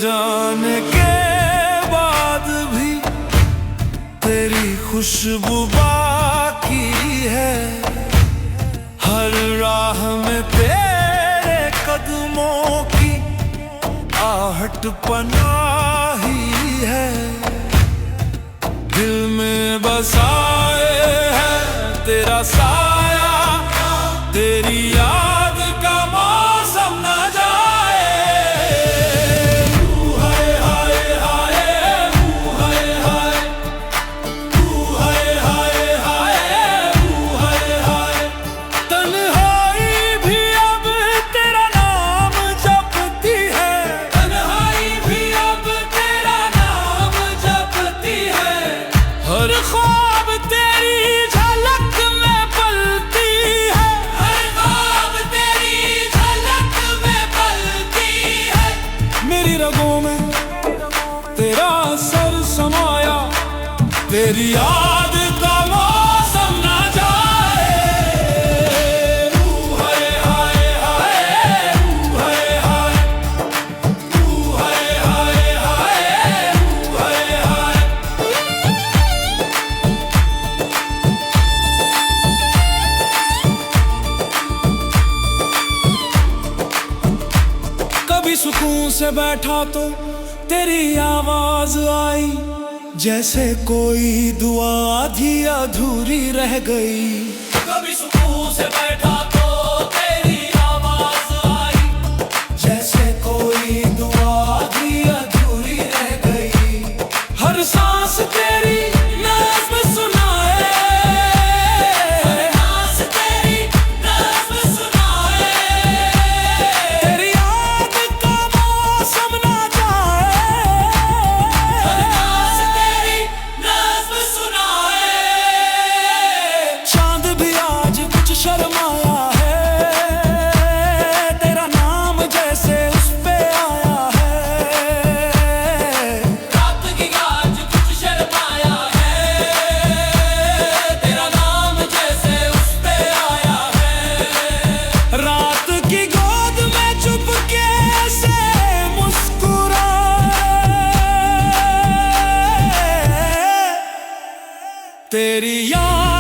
जाने के बाद भी तेरी खुशबू बाकी है। हर राह में तेरे कदमों की आहट पनाही है। दिल में बसाए है तेरा साया, तेरी याद का मौसम न जाए। हाय हाय हाय, हाय हाय, हाय हाय हाय, हाय हाय। तन्हाई भी अब तेरा नाम जपती है, तन्हाई भी अब तेरा नाम जपती है। हर ख्वाब तेरी झलक में पलती है, हर ख्वाब तेरी झलक में पलती है। मेरी रगों में तेरा असर समाया, तेरी याद का मौसम न जाए। हाय हाय हाय, हाय हाय, हाय हाय हाय, हाय हाय। कभी सुकून से बैठा तो तेरी आवाज आई, जैसे कोई दुआ आधी अधूरी रह गई। कभी सुकून से बैठा तो तेरी आवाज आई, जैसे कोई दुआ आधी अधूरी रह गई। हर सांस तेरी नज़्म सुनाए, हर सांस तेरी नज़्म सुनाए। तेरी याद का मौसम न जाए, हर सांस तेरी नज़्म सुनाए। चांद भी आज कुछ शर्माया है, तेरा नाम जैसे उस पे आया है। रात की आज कुछ शर्माया है, तेरा नाम जैसे उस पे आया है। रात की गोद में चुपके से मुस्कुराए, तेरी याद